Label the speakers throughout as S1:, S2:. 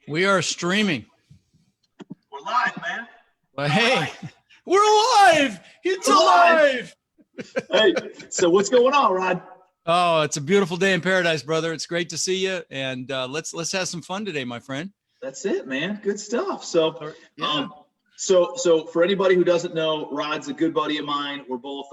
S1: We are streaming.
S2: We're live, man.
S1: Well, hey, we're alive. It's alive.
S2: Hey, so what's going on, Rod?
S1: Oh, it's a beautiful day in paradise, brother. It's great to see you. And let's have some fun today, my friend.
S2: That's it, man. Good stuff. So, so for anybody who doesn't know, Rod's a good buddy of mine. We're both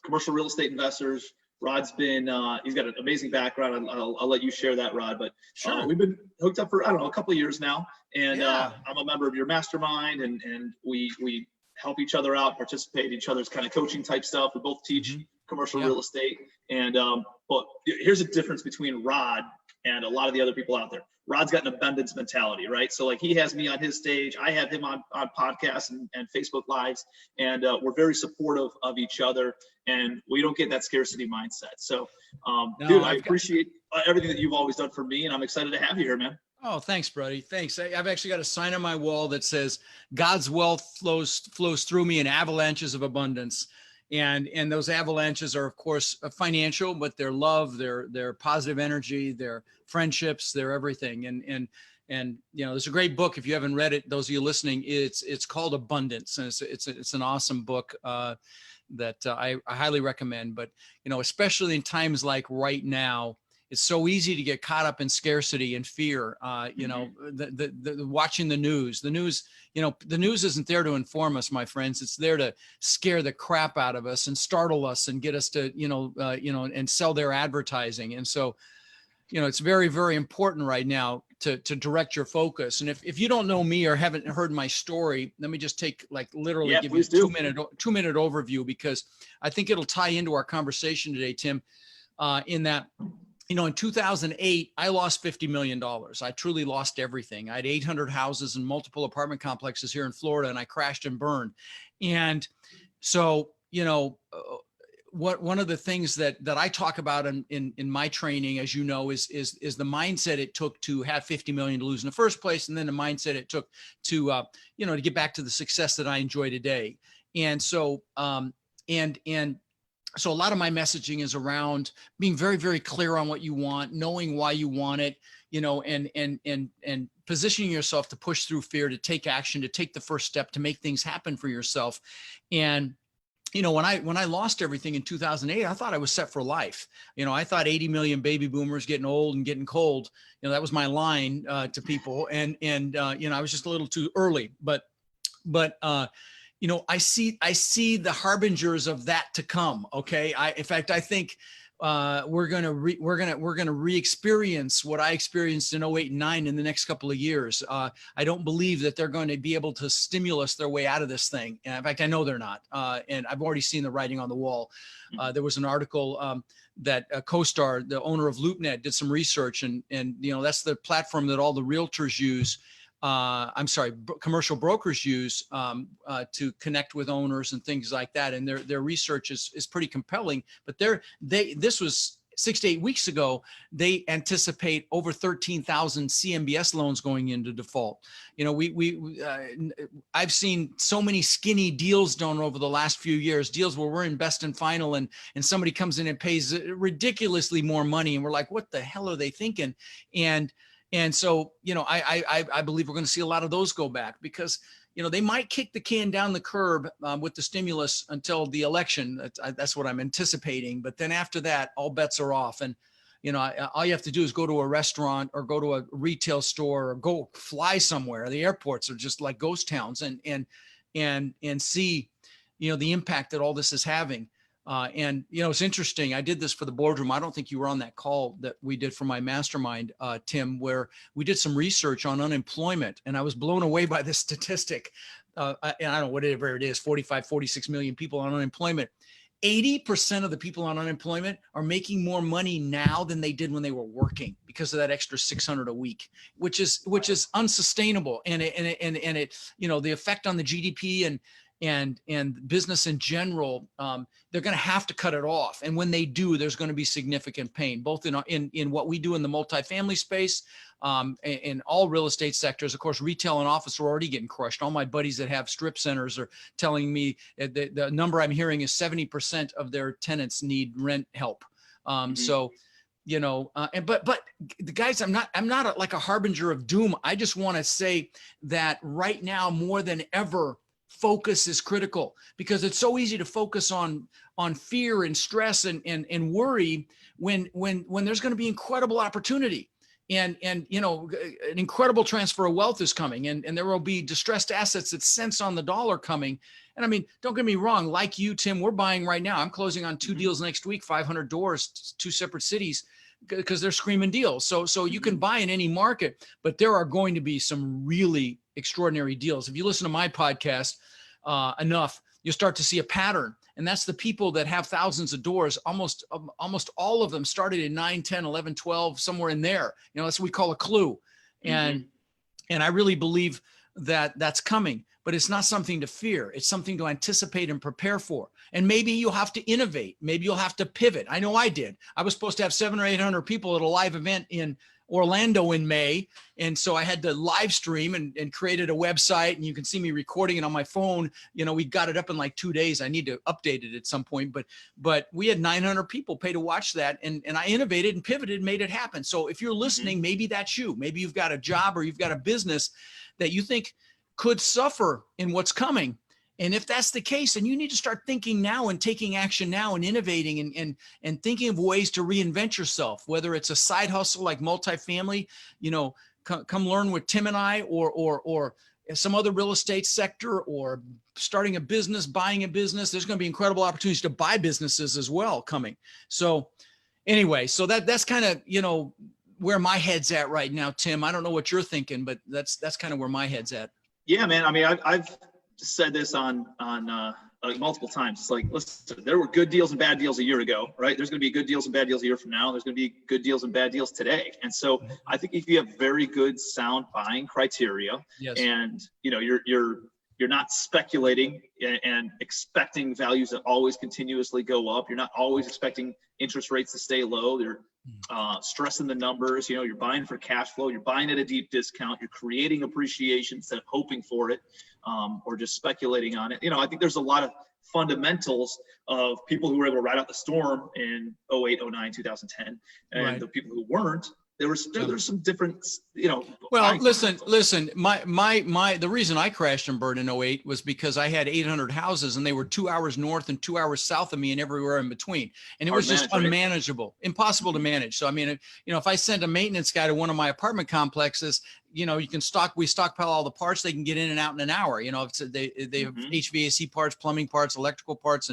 S2: commercial real estate investors. Rod's been, he's got an amazing background. I'll let you share that, Rod. But
S1: sure.
S2: We've been hooked up for, I don't know, a couple of years now. And I'm a member of your mastermind, and we help each other out, participate in each other's kind of coaching type stuff. We both teach commercial real estate. And but here's a difference between Rod and a lot of the other people out there. Rod's got an abundance mentality, right? So like he has me on his stage, I have him on podcasts and Facebook Lives, and we're very supportive of each other, and we don't get that scarcity mindset. So, dude, I appreciate everything that you've always done for me, and I'm excited to have you here, man.
S1: Oh, thanks, buddy. Thanks. I've actually got a sign on my wall that says, God's wealth flows through me in avalanches of abundance. And those avalanches are, of course, financial, but they're love, they're positive energy, they're friendships, they're everything. And you know, there's a great book. If you haven't read it, those of you listening, it's called Abundance, and it's an awesome book that I highly recommend. But you know, especially in times like right now, it's so easy to get caught up in scarcity and fear. You know, the watching the news, you know, the news isn't there to inform us, my friends. It's there to scare the crap out of us and startle us and get us to, you know, and sell their advertising. And so, you know, it's very, very important right now to direct your focus. And if you don't know me or haven't heard my story, let me just take like literally give you a 2 minute overview, because I think it'll tie into our conversation today, Tim, in that, you know, in 2008, I lost $50 million. I truly lost everything. I had 800 houses and multiple apartment complexes here in Florida, and I crashed and burned. And so, you know, one of the things that I talk about in my training, as you know, is the mindset it took to have 50 million to lose in the first place, and then the mindset it took to, you know, to get back to the success that I enjoy today. And so, so a lot of my messaging is around being very, very clear on what you want, knowing why you want it, you know, and positioning yourself to push through fear, to take action, to take the first step, to make things happen for yourself. And, you know, when I lost everything in 2008, I thought I was set for life. You know, I thought 80 million baby boomers getting old and getting cold, you know, that was my line to people. And you know, I was just a little too early, but you know, I see the harbingers of that to come. Okay. In fact, I think we're going to re-experience what I experienced in 08 and 9 in the next couple of years. I don't believe that they're going to be able to stimulus their way out of this thing. And in fact, I know they're not. And I've already seen the writing on the wall. There was an article that CoStar, the owner of LoopNet, did some research, and you know, that's the platform that all the realtors use. Commercial brokers use to connect with owners and things like that. And their research is pretty compelling, but this was 6 to 8 weeks ago. They anticipate over 13,000 CMBS loans going into default. You know, I've seen so many skinny deals done over the last few years, deals where we're in best and final, and somebody comes in and pays ridiculously more money. And we're like, what the hell are they thinking? And so, you know, I believe we're going to see a lot of those go back, because, you know, they might kick the can down the curb with the stimulus until the election. That's what I'm anticipating. But then after that, all bets are off. And, you know, all you have to do is go to a restaurant or go to a retail store or go fly somewhere. The airports are just like ghost towns, and see, you know, the impact that all this is having. And, you know, it's interesting. I did this for the boardroom. I don't think you were on that call that we did for my mastermind, Tim, where we did some research on unemployment. And I was blown away by this statistic. And I don't know, whatever it is, 45, 46 million people on unemployment. 80% of the people on unemployment are making more money now than they did when they were working, because of that extra 600 a week, which is unsustainable. And it, you know, the effect on the GDP and business in general, they're going to have to cut it off. And when they do, there's going to be significant pain, both in what we do in the multifamily space, in all real estate sectors. Of course, retail and office are already getting crushed. All my buddies that have strip centers are telling me the number I'm hearing is 70% of their tenants need rent help. So, but the guys, I'm not like a harbinger of doom. I just want to say that right now more than ever, focus is critical, because it's so easy to focus on fear and stress and worry when there's going to be incredible opportunity. And an incredible transfer of wealth is coming, and there will be distressed assets at cents on the dollar coming. And I mean, don't get me wrong, like you, Tim, we're buying right now. I'm closing on 2 deals next week, 500 doors, 2 separate cities, because they're screaming deals. So you can buy in any market, but there are going to be some really extraordinary deals. If you listen to my podcast enough, you'll start to see a pattern. And that's the people that have thousands of doors. Almost all of them started in 9, 10, 11, 12, somewhere in there. That's what we call a clue. And I really believe that that's coming, but it's not something to fear. It's something to anticipate and prepare for. And maybe you'll have to innovate. Maybe you'll have to pivot. I know I did. I was supposed to have 700 or 800 people at a live event in Orlando in May. And so I had to live stream and created a website, and you can see me recording it on my phone. We got it up in like 2 days. I need to update it at some point, but we had 900 people pay to watch that. And I innovated and pivoted and made it happen. So if you're listening, maybe that's you. Maybe you've got a job or you've got a business that you think could suffer in what's coming. And if that's the case, then you need to start thinking now and taking action now and innovating and thinking of ways to reinvent yourself, whether it's a side hustle like multifamily, come learn with Tim and I, or some other real estate sector, or starting a business, buying a business. There's going to be incredible opportunities to buy businesses as well coming. So anyway, so that's kind of, where my head's at right now, Tim. I don't know what you're thinking, but that's kind of where my head's at.
S2: Yeah, man. I mean, I've said this on multiple times. It's like, listen, there were good deals and bad deals a year ago, right? There's going to be good deals and bad deals a year from now. There's going to be good deals and bad deals today. And so I think if you have very good, sound buying criteria, yes, and you're not speculating and expecting values that always continuously go up. You're not always expecting interest rates to stay low. They're stressing the numbers. You're buying for cash flow. You're buying at a deep discount. You're creating appreciation instead of hoping for it, or just speculating on it. I think there's a lot of fundamentals of people who were able to ride out the storm in 08, 09, 2010, and right, the people who weren't. There's some different,
S1: Well, listen, the reason I crashed and burned in 08 was because I had 800 houses, and they were 2 hours north and 2 hours south of me and everywhere in between. And it was just unmanageable, impossible to manage. So, I mean, if I sent a maintenance guy to one of my apartment complexes, we stockpile all the parts. They can get in and out in an hour. They have HVAC parts, plumbing parts, electrical parts,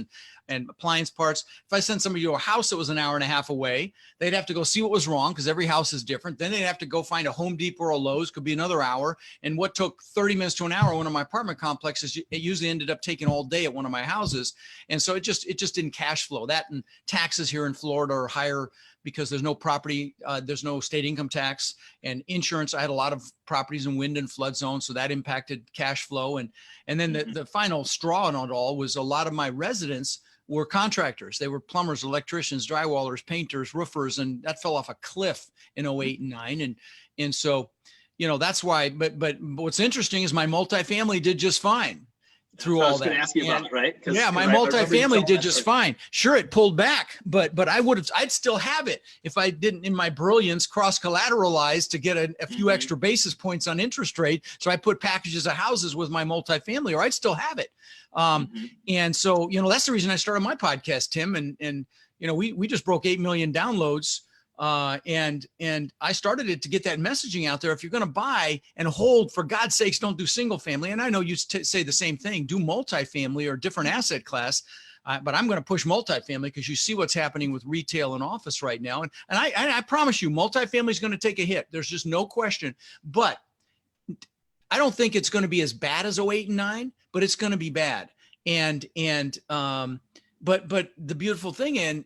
S1: and appliance parts. If I sent somebody to a house that was an hour and a half away, they'd have to go see what was wrong, because every house is different. Then they'd have to go find a Home Depot or a Lowe's, could be another hour. And what took 30 minutes to an hour, one of my apartment complexes, it usually ended up taking all day at one of my houses. And so it just didn't cash flow. That, and taxes here in Florida are higher because there's no property, there's no state income tax, and insurance. I had a lot of properties in wind and flood zones, so that impacted cash flow. And then the final straw in it all was a lot of my residents were contractors. They were plumbers, electricians, drywallers, painters, roofers, and that fell off a cliff in 08 and 09. And so, that's why, but what's interesting is my multifamily did just fine through all that. I was going to ask you about, right? Yeah, my multifamily did just fine. Sure, it pulled back, but I'd still have it if I didn't, in my brilliance, cross collateralize to get a few extra basis points on interest rate. So I put packages of houses with my multifamily, or I'd still have it. And so, that's the reason I started my podcast, Tim. And we just broke 8 million downloads. And I started it to get that messaging out there. If you're going to buy and hold, for God's sakes, don't do single family. And I know you say the same thing, do multifamily or different asset class. But I'm going to push multifamily because you see what's happening with retail and office right now. And I promise you, multifamily is going to take a hit. There's just no question. But I don't think it's going to be as bad as 08 and 09, but it's going to be bad. But the beautiful thing, and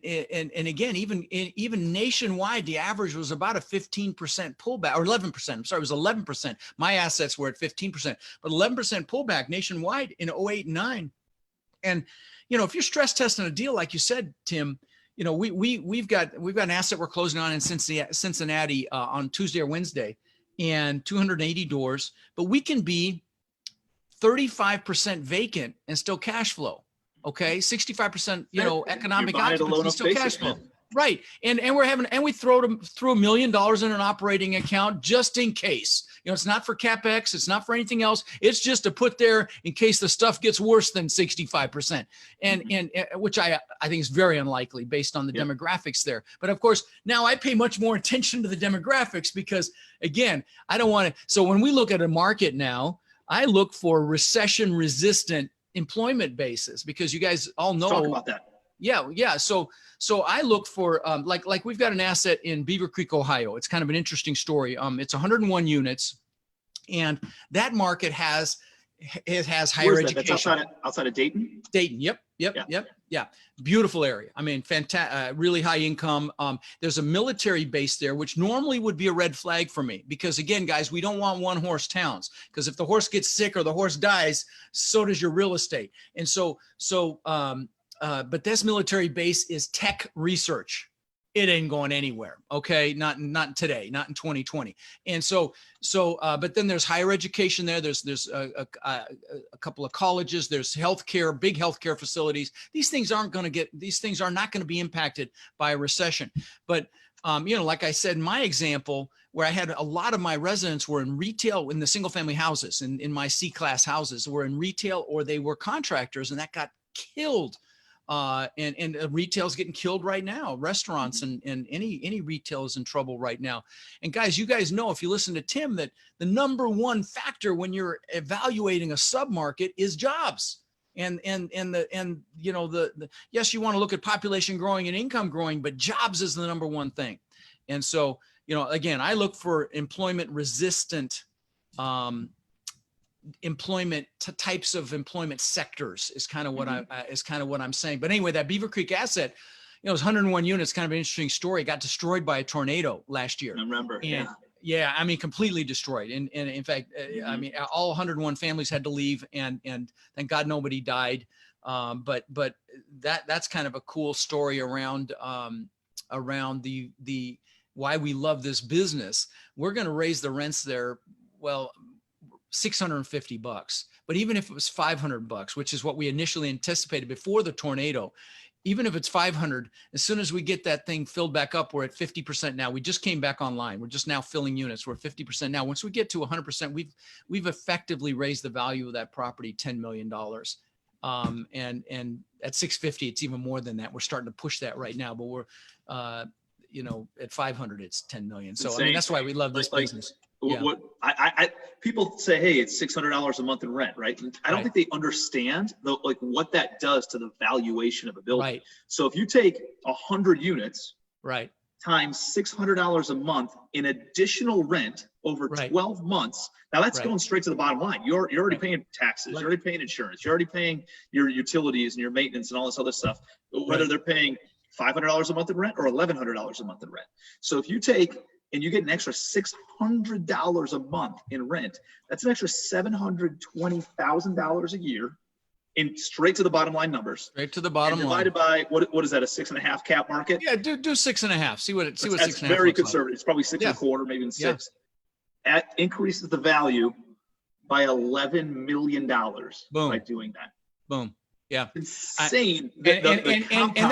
S1: again, even nationwide, the average was about a 15% pullback, or 11%. I'm sorry, it was 11%. My assets were at 15%, but 11% pullback nationwide in 08 and 09. And if you're stress testing a deal, like you said, Tim, we've got an asset we're closing on in Cincinnati on Tuesday or Wednesday, and 280 doors, but we can be 35% vacant and still cash flow. Okay, 65%, economic occupancy, still cash flow. Right. And we throw $1 million in an operating account just in case. It's not for CapEx. It's not for anything else. It's just to put there in case the stuff gets worse than 65%. And which I think is very unlikely based on the demographics there. But of course, now I pay much more attention to the demographics because, again, I don't want to. So when we look at a market now, I look for recession resistant employment bases because you guys all know.
S2: Talk about that.
S1: Yeah. So I look for like we've got an asset in Beaver Creek, Ohio. It's kind of an interesting story. It's 101 units, and that market has higher education.
S2: That's outside of Dayton.
S1: Dayton. Yep. Yeah. Beautiful area. I mean, really high income. There's a military base there, which normally would be a red flag for me because, again, guys, we don't want one horse towns because if the horse gets sick or the horse dies, so does your real estate. And but this military base is tech research. It ain't going anywhere. Okay. Not today, not in 2020. And but then there's higher education there. There's a couple of colleges, there's healthcare, big healthcare facilities. These things are not going to be impacted by a recession. But, like I said, in my example, where I had a lot of my residents were in retail in the single family houses in my C-class houses were in retail or they were contractors, and that got killed. And retail's getting killed right now. Restaurants and any retail is in trouble right now. And guys, you guys know, if you listen to Tim, that the number one factor when you're evaluating a submarket is jobs. And yes, you want to look at population growing and income growing, but jobs is the number one thing. And so, again, I look for employment resistant, types of employment sectors is kind of what I'm saying. But anyway, that Beaver Creek asset, it was 101 units, kind of an interesting story. It got destroyed by a tornado last year.
S2: I remember.
S1: Yeah. I mean, completely destroyed. And in fact, I mean, all 101 families had to leave and thank God nobody died. But that's kind of a cool story around the why we love this business. We're going to raise the rents there. Well, $650, but even if it was $500, which is what we initially anticipated before the tornado, even if it's 500, as soon as we get that thing filled back up, we're at 50% now. We just came back online. We're just now filling units. We're 50% now. Once we get to 100%, we've effectively raised the value of that property $10 million. And at 650, it's even more than that. We're starting to push that right now, but we're, at 500, it's 10 million. So I mean, that's why we love this business. Yeah.
S2: People say, hey, it's $600 a month in rent, right? And I don't think they understand what that does to the valuation of a building.
S1: Right.
S2: So if you take 100 units,
S1: right,
S2: times $600 a month in additional rent over 12 months, now that's going straight to the bottom line. You're already paying taxes, you're already paying insurance, you're already paying your utilities and your maintenance and all this other stuff, whether they're paying $500 a month in rent or $1,100 a month in rent. So if you take and you get an extra $600 a month in rent, that's an extra $720,000 a year in straight to the bottom line numbers.
S1: Straight to the bottom line.
S2: Divided by what is that, a 6.5 cap market?
S1: Yeah, do 6.5. See what 6.5.
S2: That's very conservative. It's probably 6.25, maybe even 6. That increases the value by $11 million by doing that.
S1: Boom. Yeah.
S2: Insane.
S1: And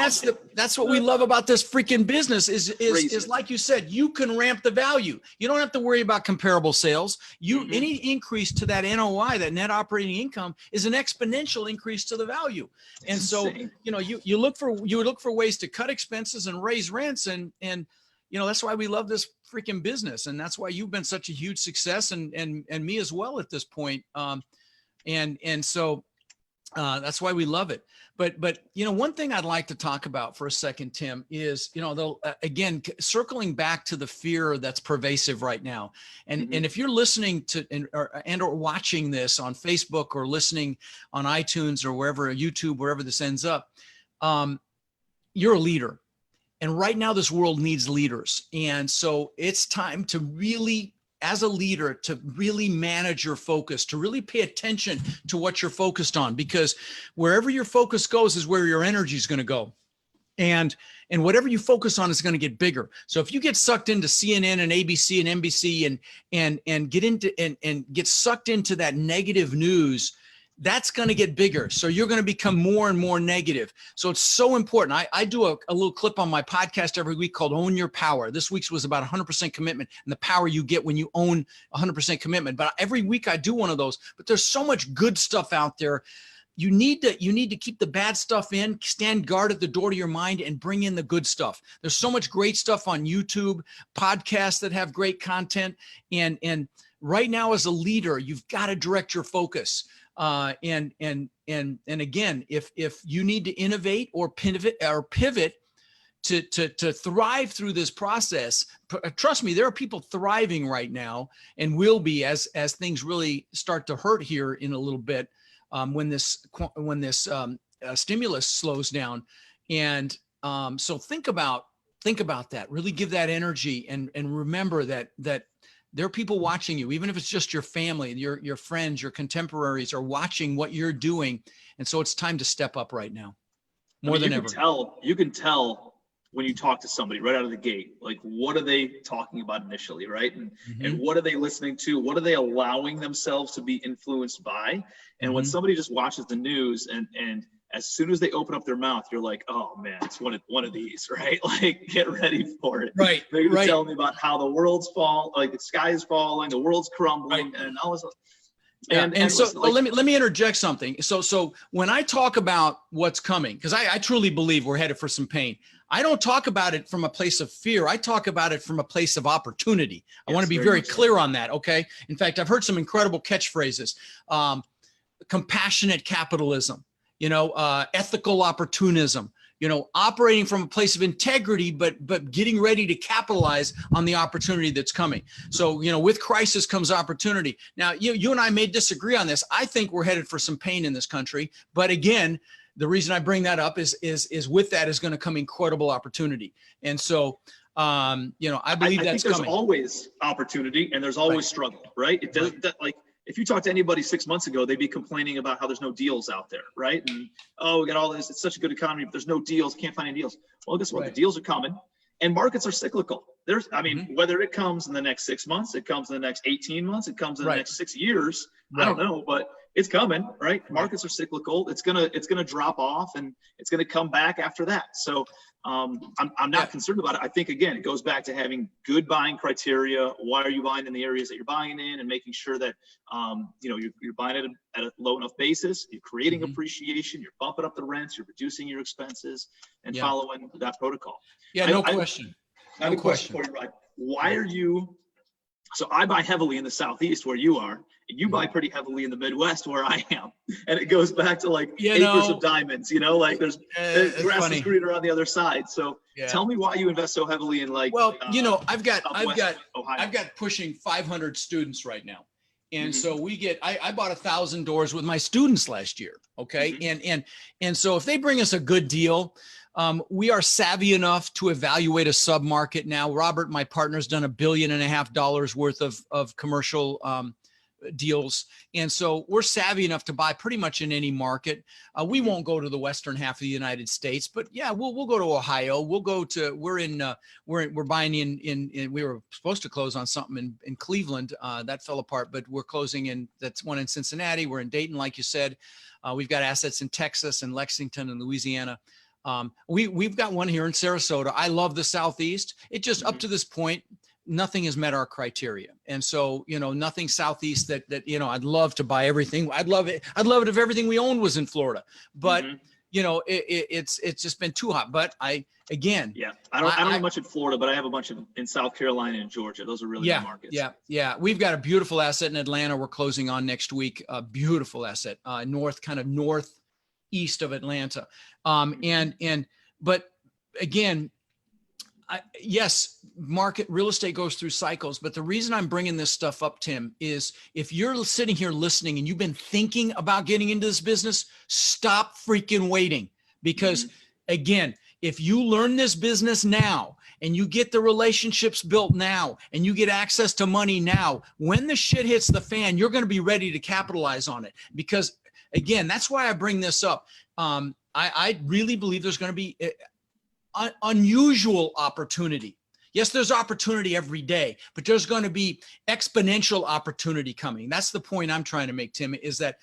S1: that's what we love about this freaking business is like you said, you can ramp the value. You don't have to worry about comparable sales. Any increase to that NOI, that net operating income, is an exponential increase to the value. And so, you look for ways to cut expenses and raise rents, and that's why we love this freaking business. And that's why you've been such a huge success, and me as well at this point. So that's why we love it. But one thing I'd like to talk about for a second, Tim, is, again, circling back to the fear that's pervasive right now. And if you're listening to or watching this on Facebook or listening on iTunes or wherever, YouTube, wherever this ends up, you're a leader. And right now this world needs leaders. And so it's time to really, as a leader, to really manage your focus, to really pay attention to what you're focused on, because wherever your focus goes is where your energy is going to go. And whatever you focus on is going to get bigger. So if you get sucked into CNN and ABC and NBC and get sucked into that negative news, that's going to get bigger. So you're going to become more and more negative. So it's so important. I do a little clip on my podcast every week called Own Your Power. This week's was about 100% commitment and the power you get when you own 100% commitment. But every week I do one of those, but there's so much good stuff out there. You need to keep the bad stuff in, stand guard at the door to your mind, and bring in the good stuff. There's so much great stuff on YouTube, podcasts that have great content. And right now as a leader, you've got to direct your focus. And again, if you need to innovate or pivot to thrive through this process, trust me, there are people thriving right now and will be as things really start to hurt here in a little bit, when this stimulus slows down. And so think about that, really give that energy, and remember that there are people watching you, even if it's just your family, your friends, your contemporaries are watching what you're doing. And so it's time to step up right now, more than ever.
S2: You can tell when you talk to somebody right out of the gate, like, what are they talking about initially, right? And what are they listening to? What are they allowing themselves to be influenced by? And when somebody just watches the news and as soon as they open up their mouth, you're like, oh man, it's one of these, right? Like, get ready for it.
S1: Right.
S2: They're going to tell me about how the world's like the sky is falling, the world's crumbling, and all this.
S1: And so let me interject something. So when I talk about what's coming, because I truly believe we're headed for some pain, I don't talk about it from a place of fear. I talk about it from a place of opportunity. I want to be very clear on that. Okay. In fact, I've heard some incredible catchphrases, compassionate capitalism, ethical opportunism, operating from a place of integrity, but getting ready to capitalize on the opportunity that's coming. So, with crisis comes opportunity. Now, you and I may disagree on this. I think we're headed for some pain in this country. But again, the reason I bring that up is with that is going to come incredible opportunity. And so, I believe that's coming.
S2: There's always opportunity and there's always struggle, right? It does that, like, if you talk to anybody 6 months ago, they'd be complaining about how there's no deals out there, right? And, we got all this, it's such a good economy, but there's no deals, can't find any deals. Well, guess what? The deals are coming, and markets are cyclical. Whether it comes in the next 6 months, it comes in the next 18 months, it comes in the next 6 years, I don't know, but it's coming, right? Markets are cyclical. It's gonna drop off, and it's gonna come back after that. So I'm not concerned about it. I think, again, it goes back to having good buying criteria. Why are you buying in the areas that you're buying in, and making sure that you're buying at a low enough basis. You're creating appreciation. You're bumping up the rents. You're reducing your expenses, and following that protocol.
S1: Yeah, no question.
S2: I have a question for you, Ryan. Why are you? So I buy heavily in the Southeast where you are, and you buy pretty heavily in the Midwest where I am. And it goes back to like acres of diamonds, like there's grass is greener on the other side. So tell me why you invest so heavily in I've got pushing
S1: 500 students right now. And so I bought 1,000 doors with my students last year. Okay. And so if they bring us a good deal, we are savvy enough to evaluate a sub-market now. Robert, my partner, has done $1.5 billion worth of commercial deals. And so we're savvy enough to buy pretty much in any market. We won't go to the western half of the United States, but we'll go to Ohio. We're buying in we were supposed to close on something in Cleveland. That fell apart, but we're closing that's one in Cincinnati. We're in Dayton, like you said. We've got assets in Texas and Lexington and Louisiana. We've got one here in Sarasota. I love the Southeast. It just up to this point, nothing has met our criteria. And so, nothing Southeast that I'd love to buy everything. I'd love it if everything we owned was in Florida, but it's just been too hot. But I don't have much in Florida, but I have a bunch in South Carolina and Georgia. Those are really good markets. Yeah. We've got a beautiful asset in Atlanta. We're closing on next week. A beautiful asset, northeast of Atlanta. But again, yes, market real estate goes through cycles. But the reason I'm bringing this stuff up, Tim, is if you're sitting here listening and you've been thinking about getting into this business, stop freaking waiting. Because again, if you learn this business now and you get the relationships built now and you get access to money now, when the shit hits the fan, you're going to be ready to capitalize on it. Because again, that's why I bring this up. I really believe there's going to be unusual opportunity. Yes, there's opportunity every day, but there's going to be exponential opportunity coming. That's the point I'm trying to make, Tim, is that,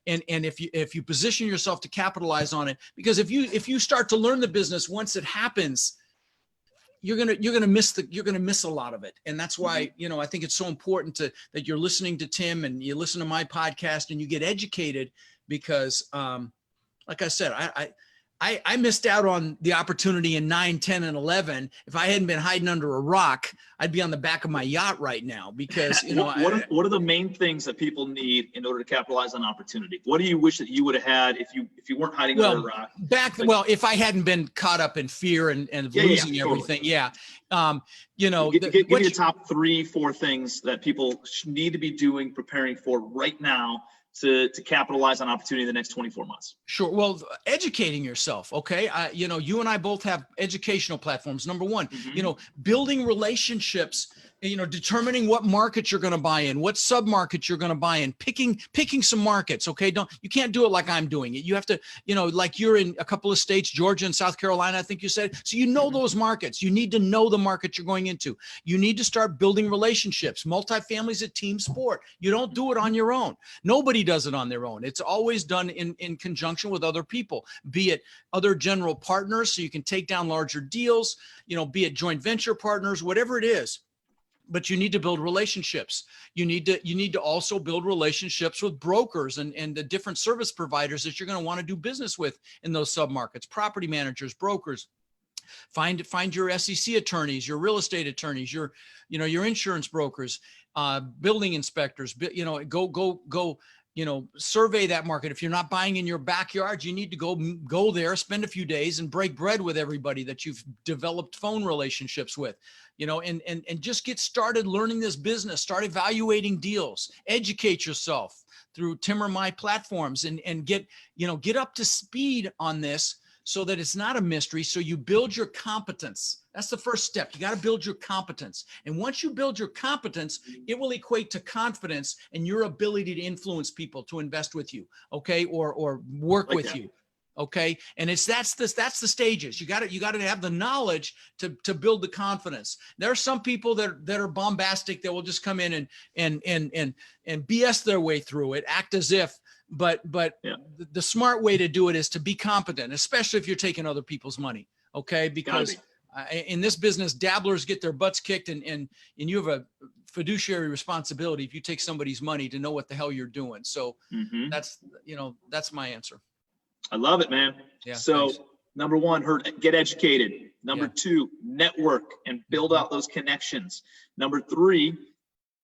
S1: and if you position yourself to capitalize on it, because if you start to learn the business, once it happens, you're gonna miss a lot of it. And that's why, I think it's so important that you're listening to Tim and you listen to my podcast and you get educated, because like I said, I missed out on the opportunity in 9, 10, and 11. If I hadn't been hiding under a rock, I'd be on the back of my yacht right now, because,
S2: what are the main things that people need in order to capitalize on opportunity? What do you wish that you would have had if you weren't hiding under a rock?
S1: If I hadn't been caught up in fear and losing everything.
S2: Totally.
S1: Yeah.
S2: Give me the top 3, 4 ththings that people need to be doing, preparing for right now to capitalize on opportunity in the next 24 months?
S1: Sure. Well, educating yourself. Okay. You and I both have educational platforms. Number one, building relationships, determining what markets you're going to buy in, what sub-markets you're going to buy in, picking some markets. Okay. You can't do it like I'm doing it. You have to, like you're in a couple of states, Georgia and South Carolina, I think you said. So those markets. You need to know the market you're going into. You need to start building relationships. Multifamily is a team sport. You don't do it on your own. Nobody does it on their own. It's always done in conjunction with other people, be it other general partners, so you can take down larger deals, be it joint venture partners, whatever it is. But you need to build relationships. You need to also build relationships with brokers and the different service providers that you're going to want to do business with in those submarkets, property managers, brokers. Find your SEC attorneys, your real estate attorneys, your insurance brokers, building inspectors. Go. Survey that market. If you're not buying in your backyard, you need to go there, spend a few days and break bread with everybody that you've developed phone relationships with, and just get started learning this business, start evaluating deals, educate yourself through Tim or my platforms, and get up to speed on this, so that it's not a mystery. So you build your competence. That's the first step. You got to build your competence. And once you build your competence, it will equate to confidence and your ability to influence people to invest with you. Okay. Or work with you. Okay. And that's the stages. You got to have the knowledge to build the confidence. There are some people that are bombastic that will just come in and BS their way through it, act as if. But the smart way to do it is to be competent, especially if you're taking other people's money. Okay. Because in this business, dabblers get their butts kicked, and you have a fiduciary responsibility if you take somebody's money to know what the hell you're doing. So that's my answer.
S2: I love it, man. Yeah, so thanks. Number 1, get educated. Number 2, network and build out those connections. Number 3,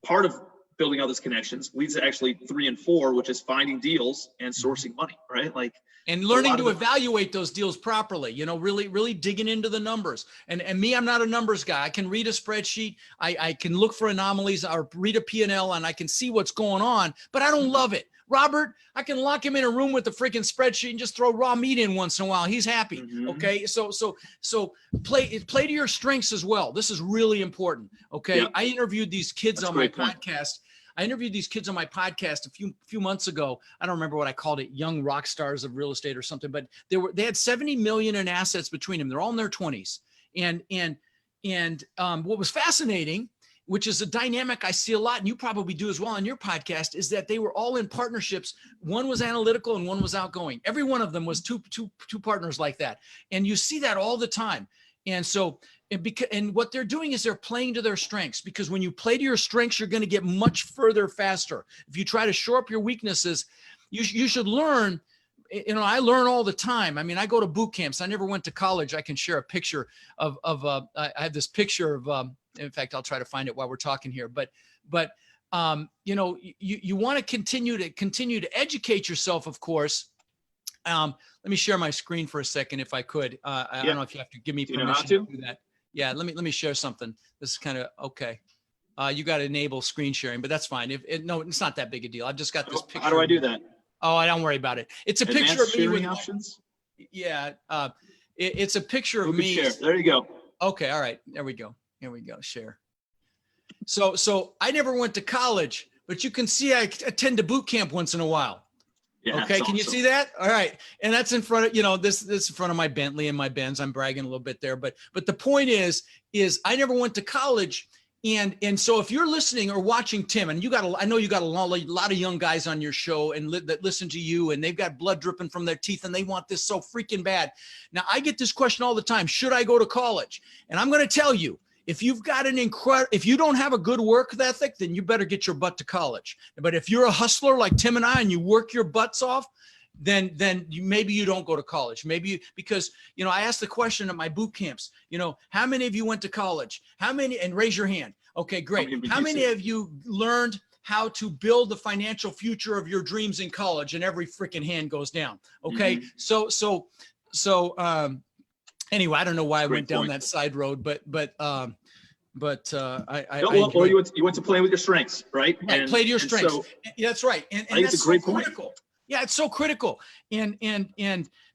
S2: part of building out those connections leads to actually 3 and 4, which is finding deals and sourcing money, right?
S1: And learning to evaluate those deals properly, really digging into the numbers. And me, I'm not a numbers guy. I can read a spreadsheet. I can look for anomalies or read a P&L, and I can see what's going on, but I don't love it. Robert, I can lock him in a room with the freaking spreadsheet and just throw raw meat in once in a while. He's happy. Okay. So play to your strengths as well. This is really important. Okay. Yep. I interviewed these kids on my podcast. A few months ago. I don't remember what I called it, young rock stars of real estate or something, but they had 70 million in assets between them. They're all in their 20s. And what was fascinating, which is a dynamic I see a lot, and you probably do as well on your podcast, is that they were all in partnerships. One was analytical and one was outgoing. Every one of them was two partners like that. And you see that all the time. And so, and what they're doing is they're playing to their strengths, because when you play to your strengths, you're going to get much further faster. If you try to shore up your weaknesses, you should learn. I learn all the time. I mean, I go to boot camps. I never went to college. I can share a picture of I have this picture of, in fact, I'll try to find it while we're talking here, but you want to continue to educate yourself, of course. Let me share my screen for a second, if I could. I don't know if you have to give me permission to do that. Yeah, let me share something. This is kind of okay. You got to enable screen sharing, but that's fine. No, it's not that big a deal. I've just got this picture.
S2: How do I do that?
S1: Oh, I don't worry about it. It's a picture of me with
S2: options.
S1: Yeah, it's a picture of me.
S2: Share. There you go.
S1: Okay, all right. There we go. Here we go. Share. So I never went to college, but you can see I attend a boot camp once in a while.
S2: Yeah,
S1: Okay, can you see that? All right, and that's in front of, you know, this is in front of my Bentley and my Benz. I'm bragging a little bit there, but the point is I never went to college, and so if you're listening or watching Tim, and I know you got a lot of young guys on your show and that listen to you, and they've got blood dripping from their teeth, and they want this so freaking bad. Now I get this question all the time: should I go to college? And I'm going to tell you, if you've got if you don't have a good work ethic, then you better get your butt to college. But if you're a hustler like Tim and I, and you work your butts off, then maybe you don't go to college. Because, you know, I asked the question at my boot camps, you know, how many of you went to college? How many? And raise your hand. Okay, great. How many of you learned how to build the financial future of your dreams in college? And every freaking hand goes down. Okay. Mm-hmm. Anyway, I don't know why I went down that side road, but you went
S2: to play with your strengths, right?
S1: Right, play to your strengths. So, that's right. And that's
S2: it's a great
S1: so
S2: point.
S1: Critical. Yeah, it's so critical. And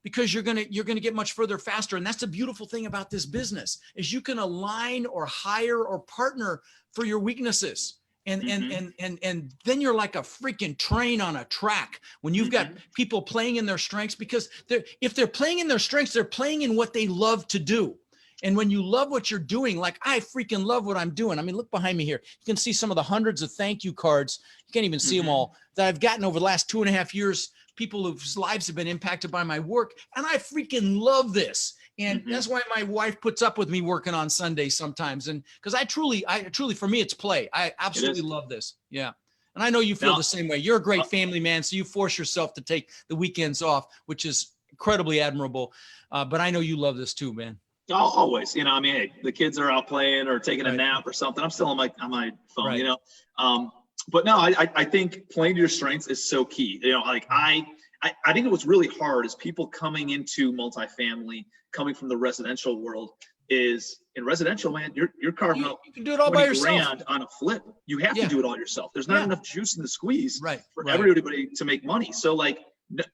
S1: because you're gonna get much further faster. And that's the beautiful thing about this business is you can align or hire or partner for your weaknesses. And then you're like a freaking train on a track when you've got people playing in their strengths, because if they're playing in their strengths, they're playing in what they love to do. And when you love what you're doing, like I freaking love what I'm doing. I mean, look behind me here. You can see some of the hundreds of thank you cards. You can't even see them all that I've gotten over the last 2.5 years, people whose lives have been impacted by my work. And I freaking love this. And that's why my wife puts up with me working on Sundays sometimes. And because I truly, for me, it's play. I absolutely love this. Yeah. And I know you feel the same way. You're a great family man. So you force yourself to take the weekends off, which is incredibly admirable. But I know you love this too, man.
S2: Always, you know, I mean, hey, the kids are out playing or taking a nap or something. I'm still on my phone, you know? But no, I think playing to your strengths is so key. You know, like I think it was really hard as people coming into multifamily, coming from the residential world, is in residential, man, you're carving up.
S1: You can do it all by yourself.
S2: On a flip. You have to do it all yourself. There's not enough juice in the squeeze for everybody to make money. So like,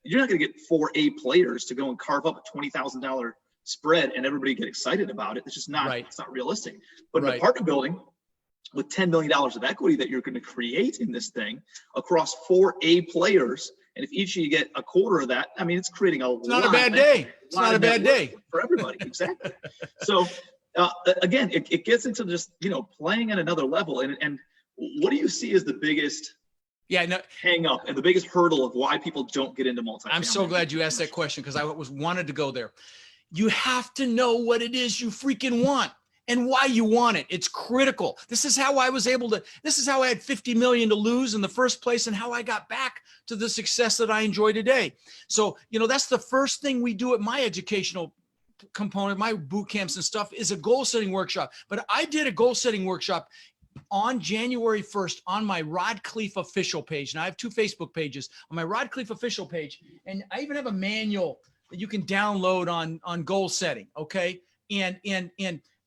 S2: you're not going to get 4 A players to go and carve up a $20,000 spread and everybody get excited about it. It's just not, it's not realistic. But in apartment building with $10 million of equity that you're going to create in this thing across 4 A players, and if each of you get a quarter of that, I mean, it's creating
S1: it's not a bad day. It's not a bad day
S2: for everybody. Exactly. So again, it gets into just, you know, playing at another level. And what do you see as the biggest hang up and the biggest hurdle of why people don't get into multifamily?
S1: I'm so glad you asked that question, because I wanted to go there. You have to know what it is you freaking want and why you want it. It's critical. This is how I had 50 million to lose in the first place, and how I got back to the success that I enjoy today. So, you know, that's the first thing we do at my educational component, my boot camps and stuff, is a goal setting workshop. But I did a goal setting workshop on January 1st on my Rod Khleif official page. And I have 2 Facebook pages. On my Rod Khleif official page, and I even have a manual that you can download on goal setting. Okay. And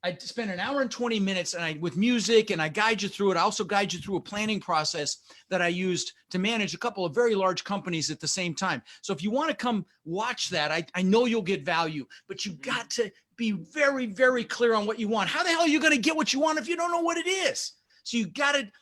S1: I spent an hour and 20 minutes with music, and I guide you through it. I also guide you through a planning process that I used to manage a couple of very large companies at the same time. So if you want to come watch that, I know you'll get value, but you got to be very, very clear on what you want. How the hell are you going to get what you want if you don't know what it is? So you got it.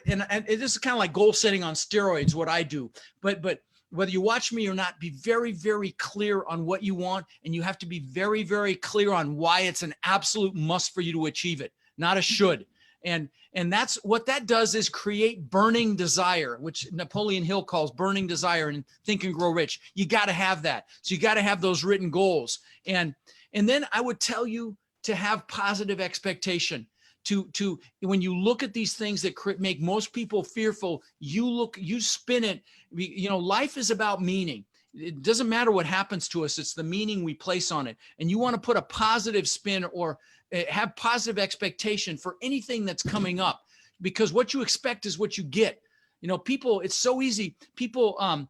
S1: And this is kind of like goal setting on steroids, what I do, but whether you watch me or not, be very, very clear on what you want. And you have to be very, very clear on why it's an absolute must for you to achieve it, not a should. And that's what that does, is create burning desire, which Napoleon Hill calls burning desire in Think and Grow Rich. You got to have that. So you got to have those written goals. And then I would tell you to have positive expectation. To when you look at these things that make most people fearful, you spin it. You know, life is about meaning. It doesn't matter what happens to us. It's the meaning we place on it. And you want to put a positive spin or have positive expectation for anything that's coming up, because what you expect is what you get. You know, it's so easy. People,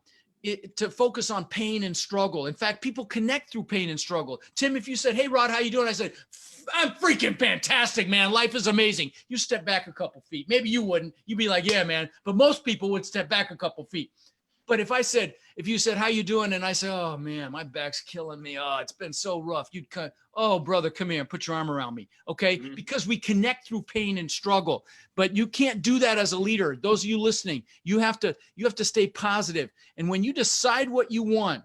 S1: to focus on pain and struggle. In fact, people connect through pain and struggle. Tim, if you said, "Hey, Rod, how you doing?" I said, "I'm freaking fantastic, man. Life is amazing." You step back a couple feet. Maybe you wouldn't. You'd be like, "Yeah, man." But most people would step back a couple feet. But if you said, how you doing? And I said, oh man, my back's killing me. Oh, it's been so rough. You'd kind of, oh brother, come here and put your arm around me. Okay.
S2: Mhm.
S1: Because we connect through pain and struggle, but you can't do that as a leader. Those of you listening, you have to stay positive. And when you decide what you want,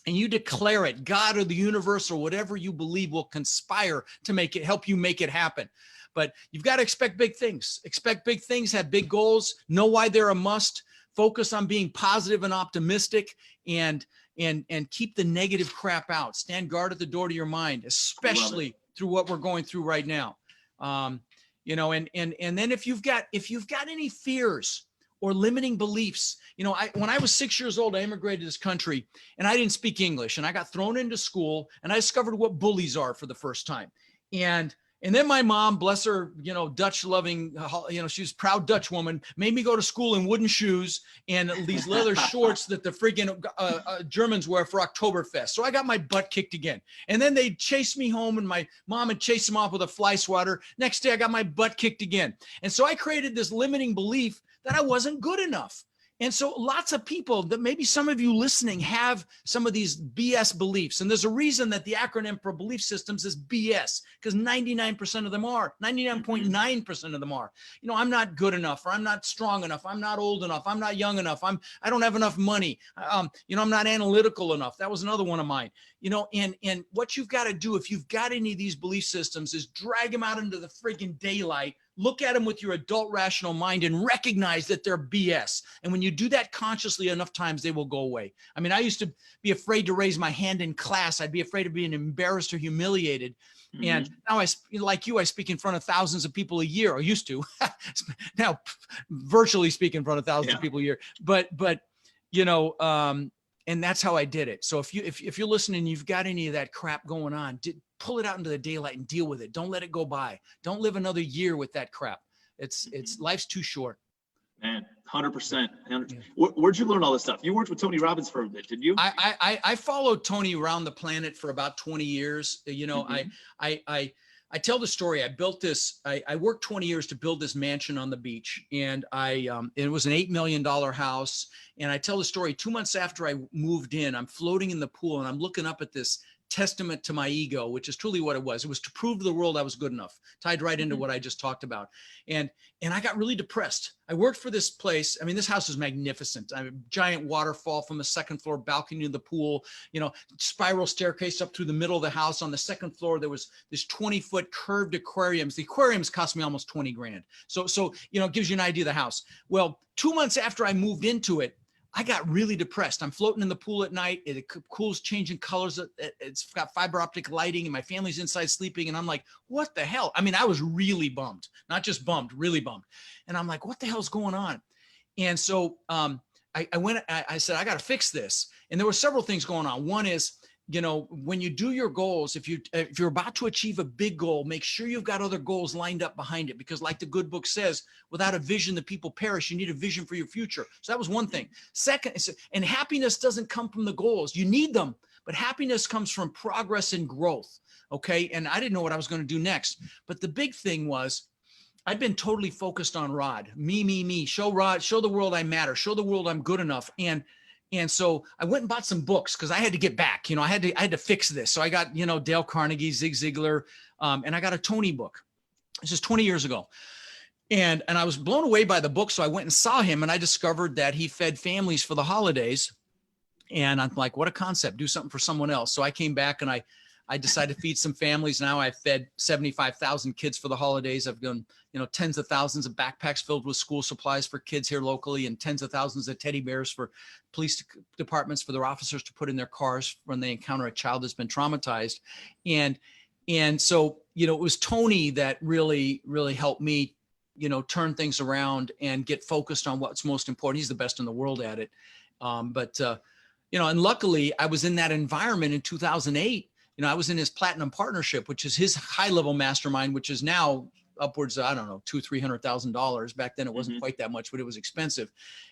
S1: and you declare it, God or the universe or whatever you believe will conspire to help you make it happen. But you've got to expect big things. Expect big things, have big goals, know why they're a must, focus on being positive and optimistic, and keep the negative crap out. Stand guard at the door to your mind, especially through what we're going through right now. And then if you've got any fears or limiting beliefs, when I was 6 years old, I immigrated to this country and I didn't speak English, and I got thrown into school and I discovered what bullies are for the first time. And then my mom, bless her, Dutch loving, she's a proud Dutch woman, made me go to school in wooden shoes and these leather shorts that the freaking Germans wear for Oktoberfest. So I got my butt kicked again. And then they chased me home, and my mom had chased them off with a fly swatter. Next day, I got my butt kicked again. And so I created this limiting belief that I wasn't good enough. And so lots of people, that maybe some of you listening, have some of these BS beliefs. And there's a reason that the acronym for belief systems is BS, because 99% of them are, 99.9% of them are, I'm not good enough, or I'm not strong enough, I'm not old enough, I'm not young enough, I don't have enough money, I'm not analytical enough. That was another one of mine. And what you've got to do, if you've got any of these belief systems, is drag them out into the freaking daylight. Look at them with your adult rational mind and recognize that they're BS. And when you do that consciously enough times, they will go away. I mean, I used to be afraid to raise my hand in class. I'd be afraid of being embarrassed or humiliated. Mm-hmm. And now, I speak in front of thousands of people a year, or used to. Now, virtually speak in front of thousands of people a year. But and that's how I did it. So if you're listening, you've got any of that crap going on, pull it out into the daylight and deal with it. Don't let it go by. Don't live another year with that crap. It's life's too short.
S2: Man, 100%. Where'd you learn all this stuff? You worked with Tony Robbins for a bit, did you?
S1: I followed Tony around the planet for about 20 years. I tell the story. I built this. I worked 20 years to build this mansion on the beach, and it was an $8 million house. And I tell the story. 2 months after I moved in, I'm floating in the pool and I'm looking up at this testament to my ego, which is truly what it was. It was to prove to the world I was good enough, tied right into what I just talked about. And I got really depressed. I worked for this place. I mean, this house is magnificent. I have a giant waterfall from the second floor balcony to the pool, spiral staircase up through the middle of the house. On the second floor, there was this 20-foot curved aquariums. The aquariums cost me almost 20 grand. So, it gives you an idea of the house. Well, 2 months after I moved into it, I got really depressed. I'm floating in the pool at night. It cools, changing colors. It's got fiber optic lighting, and my family's inside sleeping. And I'm like, what the hell? I mean, I was really bummed, not just bummed, really bummed. And I'm like, what the hell's going on? And so I said, I got to fix this. And there were several things going on. One is, when you do your goals, if you're about to achieve a big goal, make sure you've got other goals lined up behind it, because like the good book says, without a vision, the people perish. You need a vision for your future. So that was one thing. Second, and happiness doesn't come from the goals. You need them, but happiness comes from progress and growth. Okay. And I didn't know what I was going to do next, but the big thing was, I'd been totally focused on Rod, me, show Rod, show the world I matter, show the world I'm good enough. And so I went and bought some books because I had to get back. I had to fix this. So I got, Dale Carnegie, Zig Ziglar, and I got a Tony book. This is 20 years ago. And I was blown away by the book. So I went and saw him, and I discovered that he fed families for the holidays. And I'm like, what a concept, do something for someone else. So I came back and I decided to feed some families. Now I've fed 75,000 kids for the holidays. I've done, tens of thousands of backpacks filled with school supplies for kids here locally, and tens of thousands of teddy bears for police departments, for their officers to put in their cars when they encounter a child that's been traumatized. And so, it was Tony that really, really helped me, turn things around and get focused on what's most important. He's the best in the world at it. And luckily I was in that environment in 2008. I was in his platinum partnership, which is his high level mastermind, which is now upwards of, I don't know, $200,000-$300,000. Back then it wasn't quite that much, but it was expensive.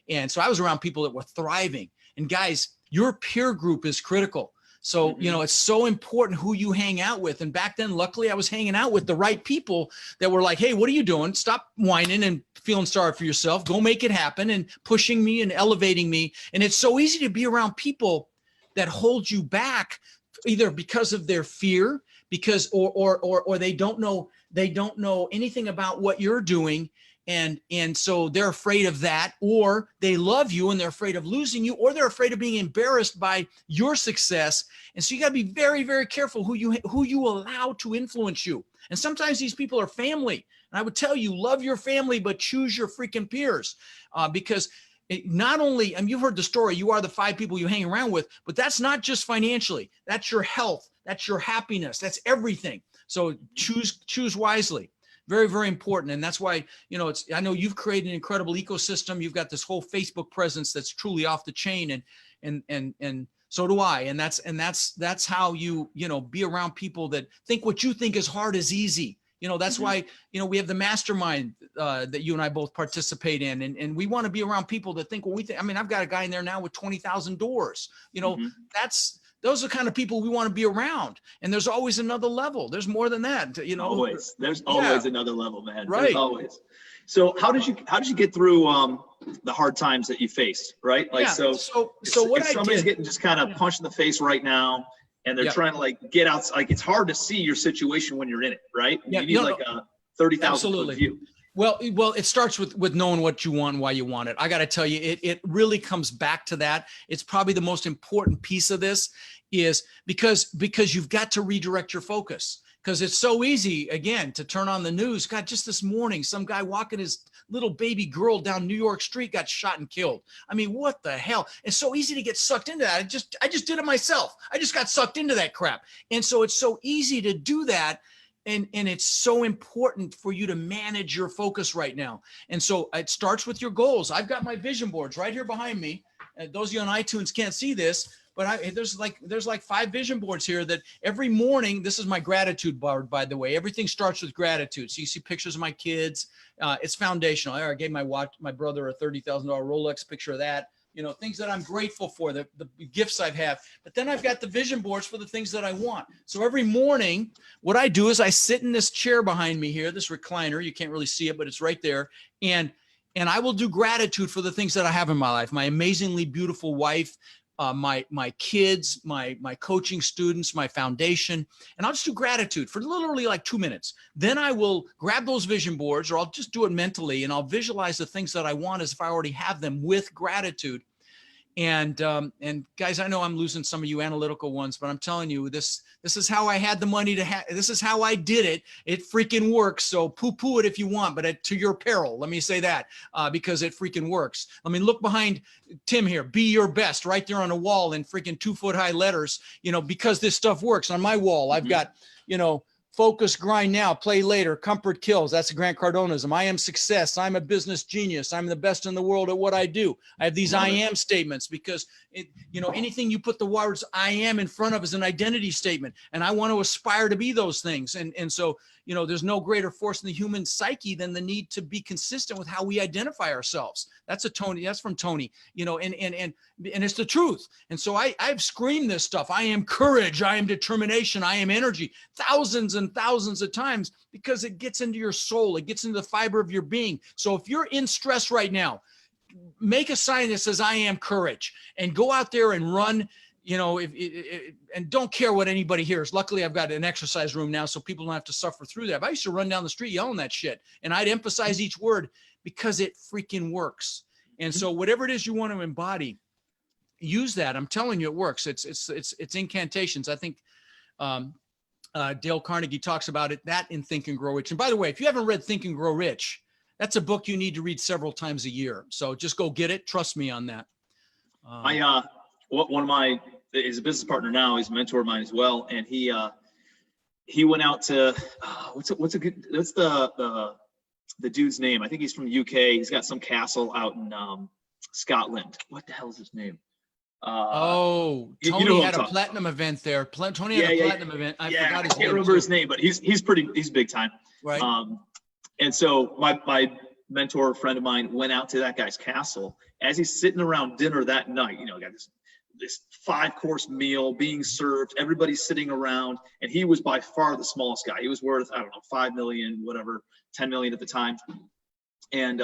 S1: And so I was around people that were thriving. And guys, your peer group is critical. So, you know, it's so important who you hang out with. And back then, luckily, I was hanging out with the right people that were like, hey, what are you doing? Stop whining and feeling sorry for yourself. Go make it happen, and pushing me and elevating me. And it's so easy to be around people that hold you back, either because of their fear, because or they don't know anything about what you're doing. And so they're afraid of that, or they love you and they're afraid of losing you, or they're afraid of being embarrassed by your success. And so you got to be very, very careful who you allow to influence you. And sometimes these people are family. And I would tell you, love your family, but choose your freaking peers, because not only, and you've heard the story, you are the 5 people you hang around with, but that's not just financially. That's your health. That's your happiness. That's everything. So choose wisely. Very, very important. And that's why, you know, I know you've created an incredible ecosystem. You've got this whole Facebook presence that's truly off the chain, and so do I. And that's how you know, be around people that think what you think is hard is easy. You know, that's why, you know, we have the mastermind that you and I both participate in. And we want to be around people that think what we think. I mean, I've got a guy in there now with 20,000 doors, you know, those are the kind of people we want to be around. And there's always another level. There's more than that, you know.
S2: Always. There's always another level, man.
S1: Right.
S2: There's always. So how did you get through the hard times that you faced, right? Like, so what if somebody's getting just kind of punched in the face right now, and they're trying to like get out, like it's hard to see your situation when you're in it, right? You need like a 30,000 foot view.
S1: Well, it starts with knowing what you want and why you want it. I got to tell you, it really comes back to that. It's probably the most important piece of this, is because you've got to redirect your focus. Because it's so easy, again, to turn on the news. God, just this morning, some guy walking his little baby girl down New York Street got shot and killed. I mean, what the hell? It's so easy to get sucked into that. I just did it myself. I just got sucked into that crap. And so it's so easy to do that. And it's so important for you to manage your focus right now. And so it starts with your goals. I've got my vision boards right here behind me. Those of you on iTunes can't see this, but there's like 5 vision boards here that every morning, this is my gratitude board, by the way. Everything starts with gratitude. So you see pictures of my kids. It's foundational. I gave my brother a $30,000 Rolex, picture of that. You know, things that I'm grateful for, the gifts I've had. But then I've got the vision boards for the things that I want. So every morning, what I do is I sit in this chair behind me here, this recliner. You can't really see it, but it's right there. And I will do gratitude for the things that I have in my life. My amazingly beautiful wife, my kids, my coaching students, my foundation, and I'll just do gratitude for literally like 2 minutes. Then I will grab those vision boards, or I'll just do it mentally, and I'll visualize the things that I want as if I already have them with gratitude. And guys, I know I'm losing some of you analytical ones, but I'm telling you, this is how I had the money this is how I did it. It freaking works. So poo-poo it if you want, but to your peril. Let me say that, because it freaking works. I mean, look behind Tim here, be your best, right there on a wall in freaking 2-foot-high letters, you know, because this stuff works. On my wall, I've got, you know, focus, grind now, play later, comfort kills. That's Grant Cardonism. I am success. I'm a business genius. I'm the best in the world at what I do. I have these I am statements, because you know, anything you put the words I am in front of is an identity statement. And I want to aspire to be those things. And so, you know, there's no greater force in the human psyche than the need to be consistent with how we identify ourselves. That's from Tony, you know, and it's the truth. And so I've screamed this stuff. I am courage. I am determination. I am energy, thousands and thousands of times, because it gets into your soul. It gets into the fiber of your being. So if you're in stress right now, make a sign that says, I am courage, and go out there and run. You know, and don't care what anybody hears. Luckily, I've got an exercise room now, so people don't have to suffer through that. But I used to run down the street yelling that shit, and I'd emphasize each word because it freaking works. And so whatever it is you want to embody, use that. I'm telling you, it works. It's incantations. I think Dale Carnegie talks about it, that in Think and Grow Rich. And by the way, if you haven't read Think and Grow Rich, that's a book you need to read several times a year. So just go get it. Trust me on that.
S2: One of my, he's a business partner now. He's a mentor of mine as well. And he went out to, what's the dude's name? I think he's from the UK. He's got some castle out in Scotland. What the hell is his name?
S1: Tony had a platinum event there. Tony had a platinum event. I forgot his name. I can't
S2: remember his name, but he's big time.
S1: Right.
S2: And so my mentor, friend of mine, went out to that guy's castle. As he's sitting around dinner that night, you know, got this this 5-course meal being served, everybody's sitting around, and he was by far the smallest guy. He was worth, I don't know, 5 million, whatever, 10 million at the time. And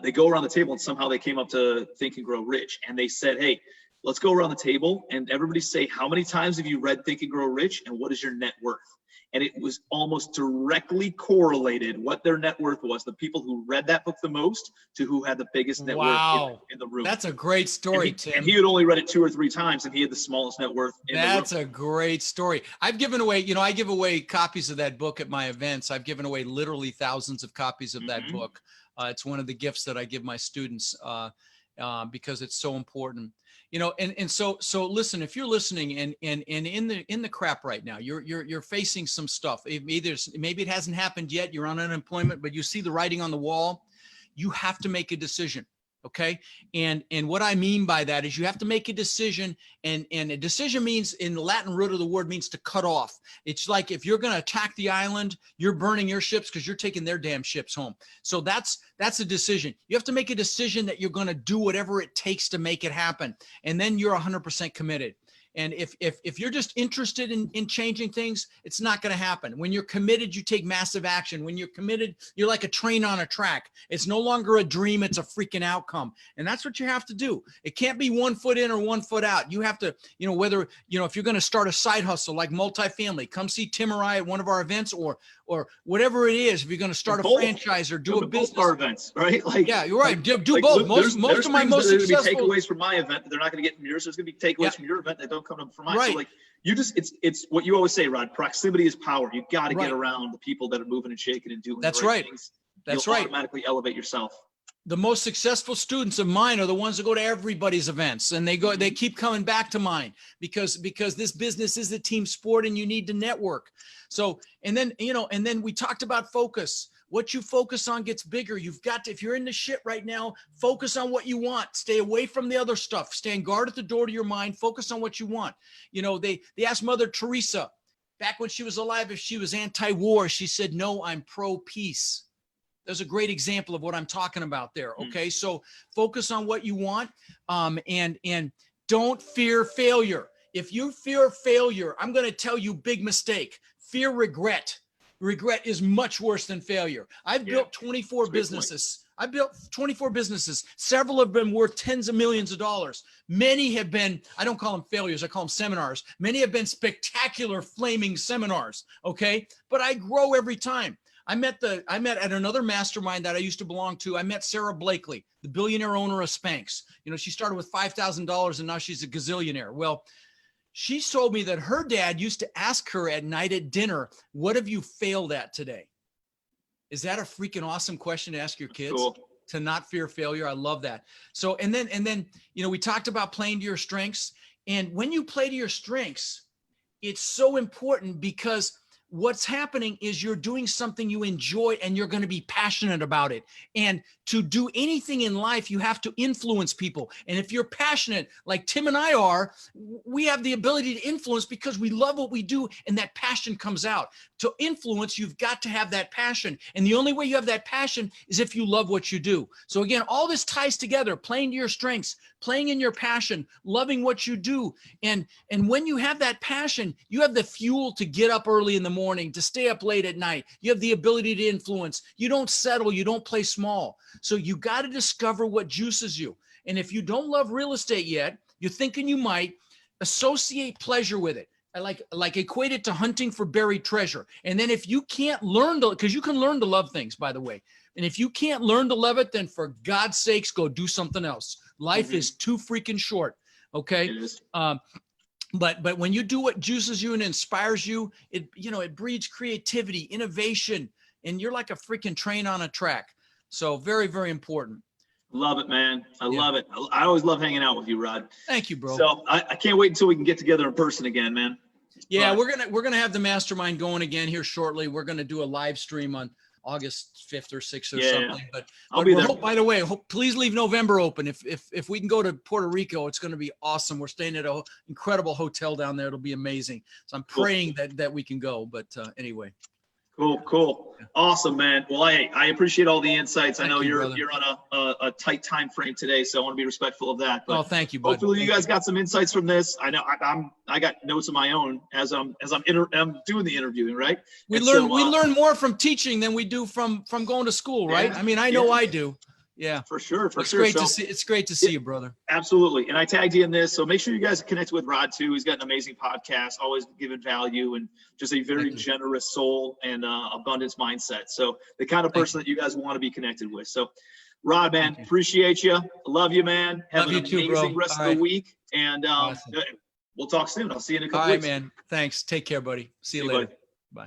S2: they go around the table, and somehow they came up to Think and Grow Rich, and they said, hey, let's go around the table and everybody say, how many times have you read Think and Grow Rich, and what is your net worth? And it was almost directly correlated what their net worth was, the people who read that book the most to who had the biggest net worth in the room.
S1: That's a great story, Tim.
S2: And he had only read it 2 or 3 times, and he had the smallest net worth in the room.
S1: That's a great story. I've given away, I give away copies of that book at my events. I've given away literally thousands of copies of that book. It's one of the gifts that I give my students because it's so important. And so listen, if you're listening and in the crap right now, you're facing some stuff. Maybe it hasn't happened yet. You're on unemployment, but you see the writing on the wall. You have to make a decision. Okay. And what I mean by that is you have to make a decision, and a decision means, in the Latin root of the word, means to cut off. It's like, if you're going to attack the island, you're burning your ships because you're taking their damn ships home. So that's a decision. You have to make a decision that you're going to do whatever it takes to make it happen. And then you're 100% committed. And if you're just interested in changing things, it's not going to happen. When you're committed, you take massive action. When you're committed, you're like a train on a track. It's no longer a dream. It's a freaking outcome. And that's what you have to do. It can't be 1 foot in or 1 foot out. You have to, whether, if you're going to start a side hustle like multifamily, come see Tim or I at one of our events, or whatever it is. If you're going to start a franchise or do a business.
S2: Both our events, right?
S1: Yeah, you're right. Do both. Most of my most successful.
S2: There's going to be takeaways from my event that they're not going to get from yours. There's going to be takeaways from your event that don't come from mine.
S1: Right.
S2: So it's what you always say, Rod. Proximity is power. You got to get around the people that are moving and shaking and doing.
S1: That's
S2: the
S1: right.
S2: Things.
S1: That's
S2: You'll
S1: right.
S2: automatically elevate yourself.
S1: The most successful students of mine are the ones that go to everybody's events, and they keep coming back to mine because this business is a team sport, and you need to network. So, and then we talked about focus. What you focus on gets bigger. You've got to, if you're in the shit right now, focus on what you want. Stay away from the other stuff. Stand guard at the door to your mind. Focus on what you want. They asked Mother Teresa back when she was alive if she was anti-war. She said, no, I'm pro-peace. There's a great example of what I'm talking about there. Okay. So focus on what you want. And don't fear failure. If you fear failure, I'm going to tell you, big mistake. Fear regret. Regret is much worse than failure. I've built 24 businesses. I built 24 businesses. Several have been worth tens of millions of dollars. Many have been, I don't call them failures, I call them seminars. Many have been spectacular flaming seminars. Okay. But I grow every time. I met at another mastermind that I used to belong to. I met Sarah Blakely, the billionaire owner of Spanx. She started with $5,000 and now she's a gazillionaire. Well, she told me that her dad used to ask her at night at dinner, what have you failed at today? Is that a freaking awesome question to ask your kids? Cool. To not fear failure? I love that. So, and then, we talked about playing to your strengths. And when you play to your strengths, it's so important because what's happening is you're doing something you enjoy and you're going to be passionate about it. And to do anything in life, you have to influence people. And if you're passionate, like Tim and I are, we have the ability to influence because we love what we do, and that passion comes out. To influence, you've got to have that passion. And the only way you have that passion is if you love what you do. So again, all this ties together: playing to your strengths, playing in your passion, loving what you do. And when you have that passion, you have the fuel to get up early in the morning, to stay up late at night. You have the ability to influence. You don't settle. You don't play small. So you got to discover what juices you. And if you don't love real estate yet, you're thinking you might, associate pleasure with it. I like equate it to hunting for buried treasure. And then if you can't learn to, because you can learn to love things, by the way. And if you can't learn to love it, then for God's sakes, go do something else. Life is too freaking short. Okay. But when you do what juices you and inspires you, it breeds creativity, innovation, and you're like a freaking train on a track. So very, very important.
S2: Love it, man. I love it. I always love hanging out with you, Rod.
S1: Thank you, bro.
S2: So I can't wait until we can get together in person again, man.
S1: Yeah, we're gonna have the mastermind going again here shortly. We're gonna do a live stream on August 5th or 6th or something. But
S2: I'll be there.
S1: By the way, please leave November open. If we can go to Puerto Rico, it's going to be awesome. We're staying at an incredible hotel down there. It'll be amazing. So I'm praying that we can go. But anyway.
S2: Cool. Awesome, man. Well, I appreciate all the insights. I know you're on a tight time frame today, so I want to be respectful of that. But
S1: thank you, bud.
S2: hopefully you guys got some insights from this. I know I got notes of my own as I'm doing the interviewing, right?
S1: We learn more from teaching than we do from going to school, right?
S2: Yeah,
S1: I mean, I know I do. Yeah,
S2: for sure.
S1: It's great to see you, brother.
S2: Absolutely. And I tagged you in this. So make sure you guys connect with Rod too. He's got an amazing podcast, always giving value, and just a very generous soul and abundance mindset. So the kind of person that you guys want to be connected with. So Rod, man, appreciate you. Love you, man. Have an amazing rest of the week. And we'll talk soon. I'll see you in a couple weeks.
S1: All right, man. Thanks. Take care, buddy. See you later.
S2: Bye.